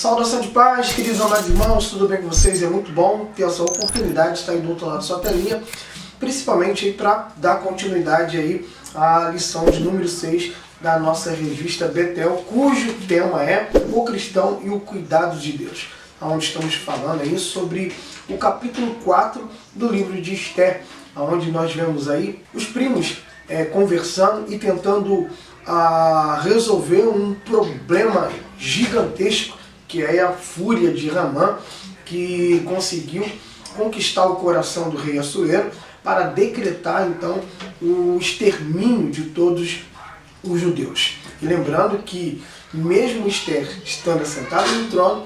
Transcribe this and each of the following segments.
Saudação de paz, queridos amados irmãos, tudo bem com vocês? É muito bom ter essa oportunidade de estar aí do outro lado da sua telinha, principalmente para dar continuidade aí à lição de número 6 da nossa revista Betel, cujo tema é o cristão e o cuidado de Deus, onde estamos falando aí sobre o capítulo 4 do livro de Esther, onde nós vemos aí os primos conversando e tentando resolver um problema gigantesco, que é a fúria de Ramã, que conseguiu conquistar o coração do rei Assuero para decretar então o extermínio de todos os judeus. E lembrando que mesmo Esther estando assentada no trono,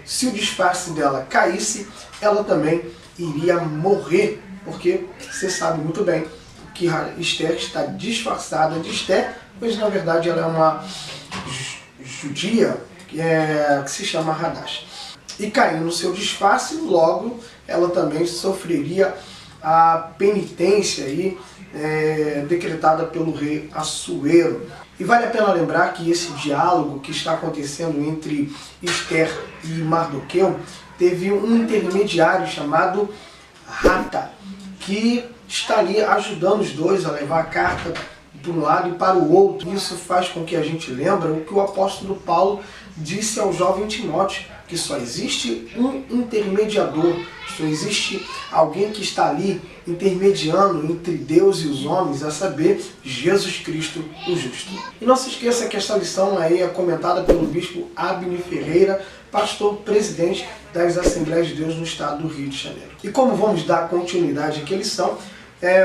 se o disfarce dela caísse, ela também iria morrer, porque você sabe muito bem que Esther está disfarçada de Esther, mas na verdade ela é uma judia que se chama Hadash. E caindo no seu disfarce, logo ela também sofreria a penitência aí, decretada pelo rei Assuero. E vale a pena lembrar que esse diálogo que está acontecendo entre Esther e Mardoqueu teve um intermediário chamado Rata, que estaria ajudando os dois a levar a carta de um lado e para o outro. Isso faz com que a gente lembre o que o apóstolo Paulo disse ao jovem Timóteo, que só existe um intermediador, só existe alguém que está ali intermediando entre Deus e os homens, a saber, Jesus Cristo, o justo. E não se esqueça que esta lição aí é comentada pelo bispo Abner Ferreira, pastor presidente das Assembleias de Deus no estado do Rio de Janeiro. E como vamos dar continuidade aqui à lição,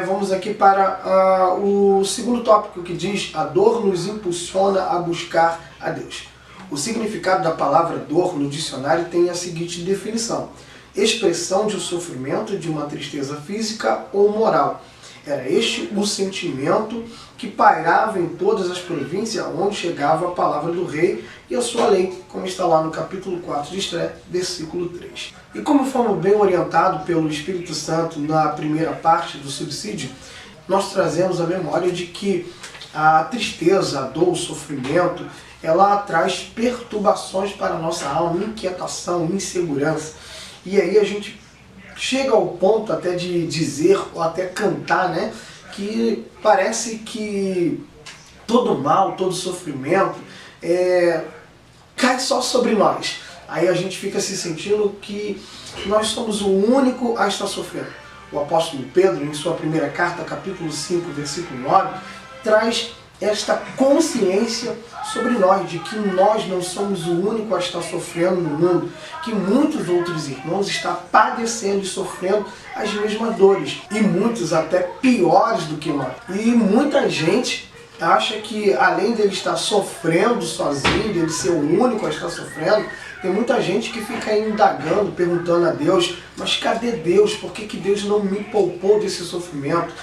vamos aqui para o segundo tópico, que diz: a dor nos impulsiona a buscar a Deus. O significado da palavra dor no dicionário tem a seguinte definição: expressão de um sofrimento, de uma tristeza física ou moral. Era este o sentimento que pairava em todas as províncias onde chegava a palavra do rei e a sua lei, como está lá no capítulo 4 de Esther, versículo 3. E como fomos bem orientados pelo Espírito Santo na primeira parte do subsídio, nós trazemos a memória de que a tristeza, a dor, o sofrimento, ela traz perturbações para a nossa alma, inquietação, insegurança. E aí a gente chega ao ponto até de dizer, ou até cantar, né, que parece que todo mal, todo sofrimento cai só sobre nós. Aí a gente fica se sentindo que nós somos o único a estar sofrendo. O apóstolo Pedro, em sua primeira carta, capítulo 5, versículo 9, traz esta consciência sobre nós, de que nós não somos o único a estar sofrendo no mundo, que muitos outros irmãos estão padecendo e sofrendo as mesmas dores, e muitos até piores do que nós. E muita gente acha que, além dele estar sofrendo sozinho, dele ser o único a estar sofrendo, tem muita gente que fica indagando, perguntando a Deus: mas cadê Deus? Por que Deus não me poupou desse sofrimento?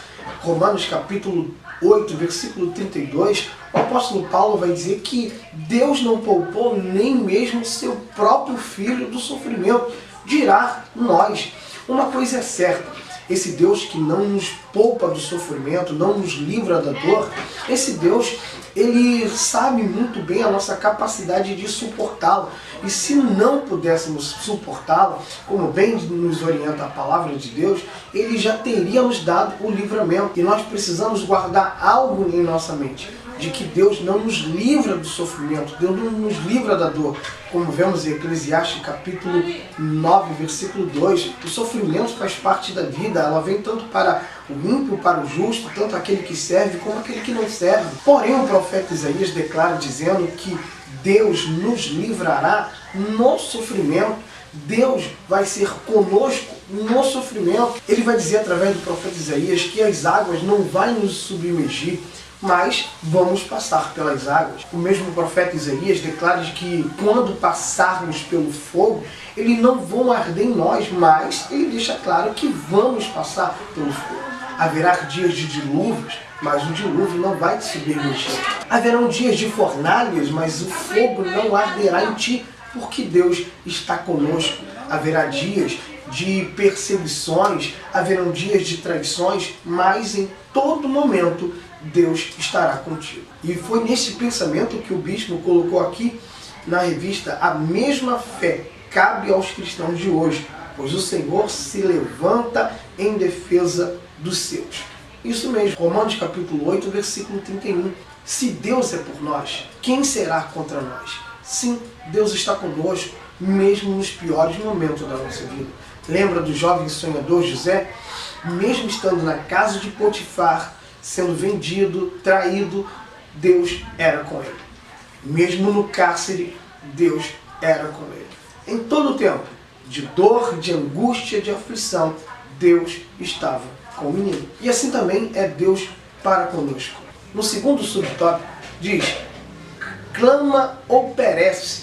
Romanos capítulo 8, versículo 32, o apóstolo Paulo vai dizer que Deus não poupou nem mesmo seu próprio filho do sofrimento, dirá nós. Uma coisa é certa: esse Deus que não nos poupa do sofrimento, não nos livra da dor, esse Deus, ele sabe muito bem a nossa capacidade de suportá-lo. E se não pudéssemos suportá-lo, como bem nos orienta a palavra de Deus, ele já teria nos dado o livramento. E nós precisamos guardar algo em nossa mente, de que Deus não nos livra do sofrimento, Deus não nos livra da dor. Como vemos em Eclesiastes capítulo 9, versículo 2, o sofrimento faz parte da vida, ela vem tanto para o ímpio, para o justo, tanto aquele que serve como aquele que não serve. Porém, o profeta Isaías declara dizendo que Deus nos livrará no sofrimento, Deus vai ser conosco no sofrimento. Ele vai dizer através do profeta Isaías que as águas não vão nos submergir, mas vamos passar pelas águas. O mesmo profeta Isaías declara que quando passarmos pelo fogo, ele não vai arder em nós, mas ele deixa claro que vamos passar pelo fogo. Haverá dias de dilúvios, mas o dilúvio não vai te submergir. Haverão dias de fornalhas, mas o fogo não arderá em ti, porque Deus está conosco. Haverá dias de perseguições, haverão dias de traições, mas em todo momento Deus estará contigo. E foi nesse pensamento que o bispo colocou aqui na revista A Mesma Fé Cabe aos Cristãos de Hoje, pois o Senhor se levanta em defesa dos seus. Isso mesmo, Romanos capítulo 8, versículo 31. Se Deus é por nós, quem será contra nós? Sim, Deus está conosco, mesmo nos piores momentos da nossa vida. Lembra do jovem sonhador José? Mesmo estando na casa de Potifar, sendo vendido, traído, Deus era com ele. Mesmo no cárcere, Deus era com ele. Em todo o tempo de dor, de angústia, de aflição, Deus estava com o menino. E assim também é Deus para conosco. No segundo subtópico diz: clama ou perece.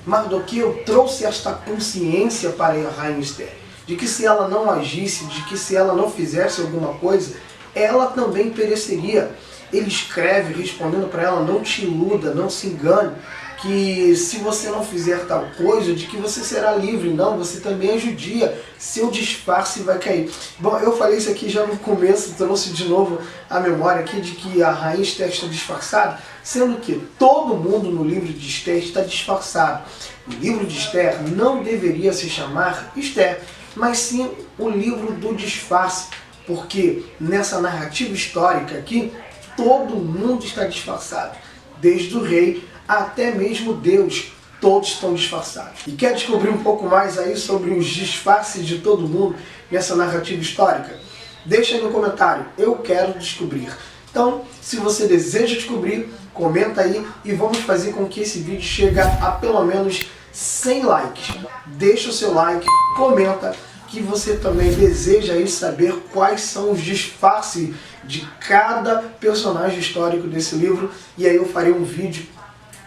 Mardoqueu trouxe esta consciência para a rainha Esther, de que se ela não agisse, de que se ela não fizesse alguma coisa, ela também pereceria. Ele escreve respondendo para ela: não te iluda, não se engane, que se você não fizer tal coisa, de que você será livre. Não, você também é judia, seu disfarce vai cair. Bom, eu falei isso aqui já no começo, trouxe de novo a memória aqui de que a rainha Esther está disfarçada, sendo que todo mundo no livro de Esther está disfarçado. O livro de Esther não deveria se chamar Esther, mas sim o livro do disfarce, porque nessa narrativa histórica aqui, todo mundo está disfarçado, desde o rei até mesmo Deus, todos estão disfarçados. E quer descobrir um pouco mais aí sobre os disfarces de todo mundo nessa narrativa histórica? Deixa aí no comentário, eu quero descobrir. Então, se você deseja descobrir, comenta aí e vamos fazer com que esse vídeo chegue a pelo menos 100 likes. Deixa o seu like, comenta que você também deseja aí saber quais são os disfarces de cada personagem histórico desse livro, e aí eu farei um vídeo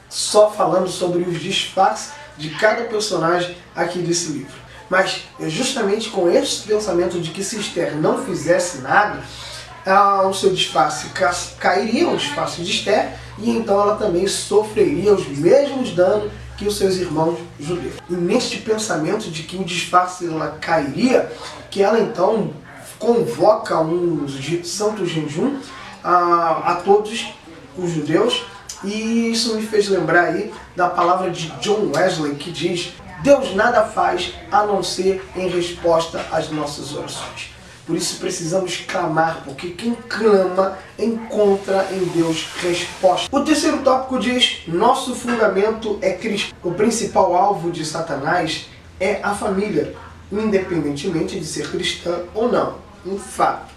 só falando sobre os disfarces de cada personagem aqui desse livro. Mas é justamente com esse pensamento de que se Esther não fizesse nada, o seu disfarce cairia, o disfarce de Esther, e então ela também sofreria os mesmos danos que os seus irmãos judeus. E neste pensamento de que o disfarce ela cairia, que ela então convoca um santo jejum a todos os judeus. E isso me fez lembrar aí da palavra de John Wesley, que diz: Deus nada faz a não ser em resposta às nossas orações. Por isso precisamos clamar, porque quem clama encontra em Deus resposta. O terceiro tópico diz: nosso fundamento é Cristo. O principal alvo de Satanás é a família, independentemente de ser cristã ou não. Um fato.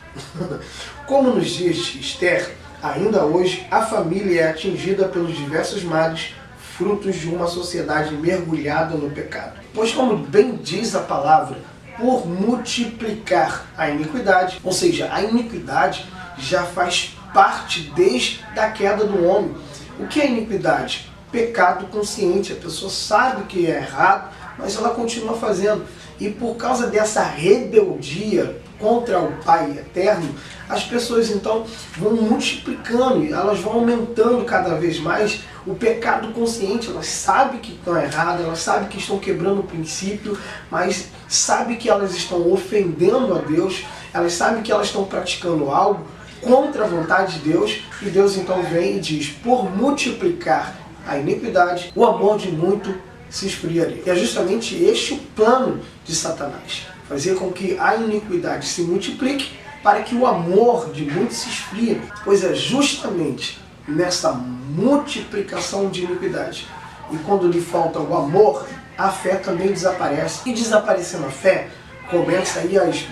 Como nos dias de Esther, ainda hoje a família é atingida pelos diversos males, frutos de uma sociedade mergulhada no pecado. Pois, como bem diz a palavra, por multiplicar a iniquidade, ou seja, a iniquidade já faz parte desde a queda do homem. O que é iniquidade? Pecado consciente. A pessoa sabe que é errado, mas ela continua fazendo. E por causa dessa rebeldia contra o Pai Eterno, as pessoas então vão multiplicando, elas vão aumentando cada vez mais o pecado consciente. Elas sabem que estão erradas, elas sabem que estão quebrando o princípio, mas sabem que elas estão ofendendo a Deus, elas sabem que elas estão praticando algo contra a vontade de Deus, e Deus então vem e diz: por multiplicar a iniquidade, o amor de muito se esfriaria. E é justamente este o plano de Satanás: fazer com que a iniquidade se multiplique para que o amor de muitos se esfrie. Pois é justamente nessa multiplicação de iniquidade, e quando lhe falta o amor, a fé também desaparece. E desaparecendo a fé, começa aí as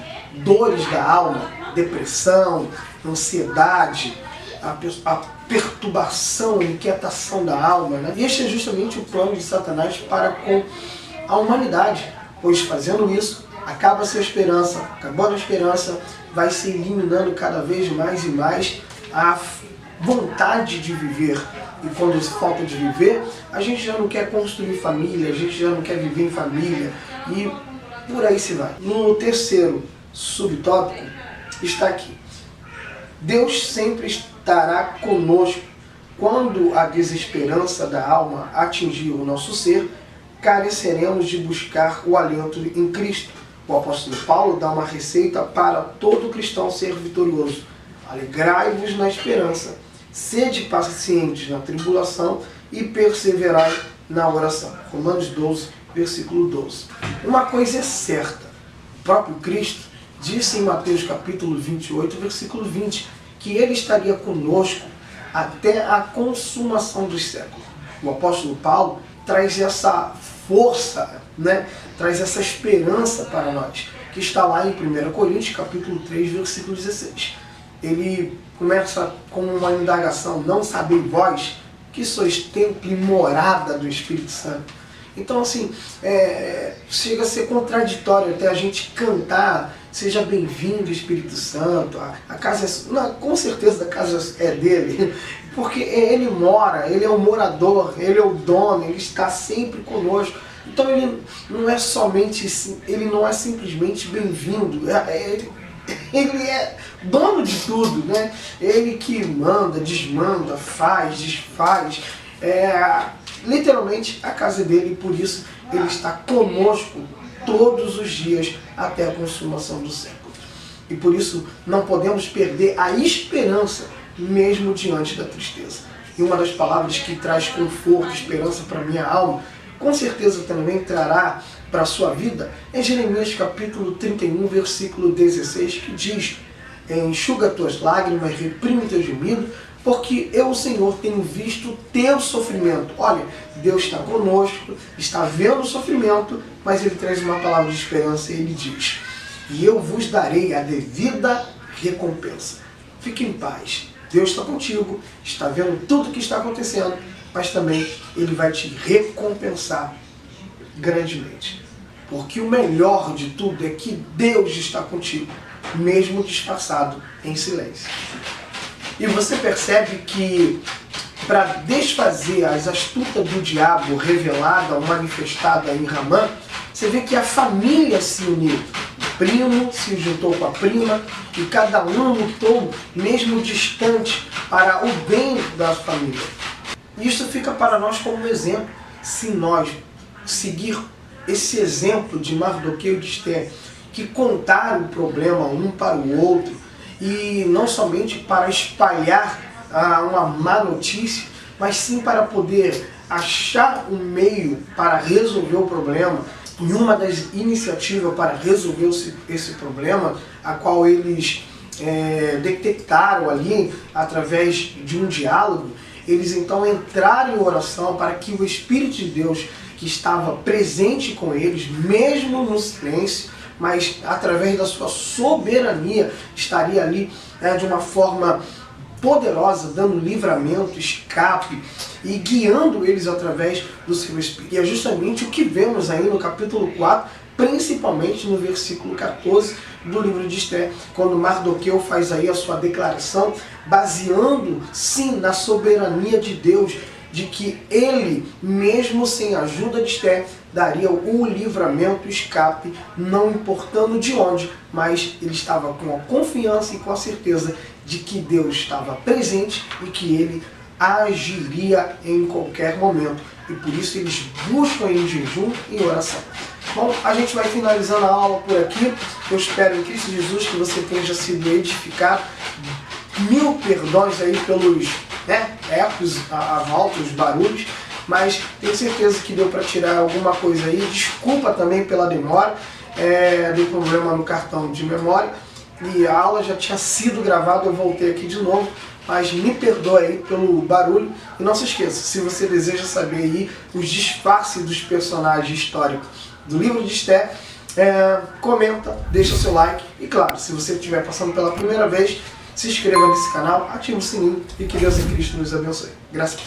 dores da alma, depressão, ansiedade, a perturbação, a inquietação da alma, né? E este é justamente o plano de Satanás para com a humanidade, pois fazendo isso, acaba-se a esperança. Acabando a esperança, vai se eliminando cada vez mais e mais a vontade de viver. E quando falta de viver, a gente já não quer construir família, a gente já não quer viver em família, e por aí se vai. No terceiro subtópico está aqui: Deus sempre estará conosco. Quando a desesperança da alma atingir o nosso ser, careceremos de buscar o alento em Cristo. O apóstolo Paulo dá uma receita para todo cristão ser vitorioso: alegrai-vos na esperança, sede pacientes na tribulação e perseverai na oração. Romanos 12, versículo 12. Uma coisa é certa, o próprio Cristo disse em Mateus capítulo 28, versículo 20, que ele estaria conosco até a consumação dos séculos. O apóstolo Paulo traz essa força, né? Traz essa esperança para nós, que está lá em 1 Coríntios capítulo 3, versículo 16. Ele começa com uma indagação: não sabeis vós que sois templo e morada do Espírito Santo? Então, assim, chega a ser contraditório até a gente cantar: seja bem-vindo, Espírito Santo, a casa com certeza a casa é dele, porque ele mora, ele é o morador, ele é o dono, ele está sempre conosco. Então ele não é simplesmente bem-vindo, ele é dono de tudo, né? Ele que manda, desmanda, faz, desfaz, literalmente a casa dele, e por isso ele está conosco todos os dias até a consumação do século. E por isso não podemos perder a esperança, mesmo diante da tristeza. E uma das palavras que traz conforto, esperança para a minha alma, com certeza também trará para a sua vida, é Jeremias capítulo 31, versículo 16, que diz: enxuga tuas lágrimas, reprime teu gemido, porque eu, o Senhor, tenho visto o teu sofrimento. Olha, Deus está conosco, está vendo o sofrimento, mas Ele traz uma palavra de esperança e Ele diz: e eu vos darei a devida recompensa. Fique em paz, Deus está contigo, está vendo tudo o que está acontecendo, mas também Ele vai te recompensar grandemente. Porque o melhor de tudo é que Deus está contigo, mesmo disfarçado em silêncio. E você percebe que, para desfazer as astutas do diabo revelada ou manifestada em Ramã, você vê que a família se uniu. O primo se juntou com a prima e cada um lutou, mesmo distante, para o bem da família. Isso fica para nós como um exemplo. Se nós seguir esse exemplo de Mardoqueu e de Esther, que contaram o problema um para o outro, e não somente para espalhar uma má notícia, mas sim para poder achar um meio para resolver o problema. E uma das iniciativas para resolver esse problema, a qual eles detectaram ali através de um diálogo, eles então entraram em oração para que o Espírito de Deus, que estava presente com eles, mesmo no silêncio, mas através da sua soberania, estaria ali de uma forma poderosa, dando livramento, escape e guiando eles através do seu Espírito. E é justamente o que vemos aí no capítulo 4, principalmente no versículo 14 do livro de Esther, quando Mardoqueu faz aí a sua declaração, baseando sim na soberania de Deus, de que ele, mesmo sem a ajuda de Esther, daria o livramento, o escape, não importando de onde, mas ele estava com a confiança e com a certeza de que Deus estava presente e que ele agiria em qualquer momento. E por isso eles buscam em jejum e oração. Bom, a gente vai finalizando a aula por aqui. Eu espero em Cristo Jesus que você tenha sido edificado. Mil perdões aí pelos ecos, a volta, os barulhos, mas tenho certeza que deu para tirar alguma coisa aí. Desculpa também pela demora, deu problema no cartão de memória e a aula já tinha sido gravada, eu voltei aqui de novo, mas me perdoe aí pelo barulho. E não se esqueça, se você deseja saber aí os disfarces dos personagens históricos do livro de Esther, comenta, deixa seu like e claro, se você estiver passando pela primeira vez, se inscreva nesse canal, ative o sininho e que Deus em Cristo nos abençoe. Graças a Deus.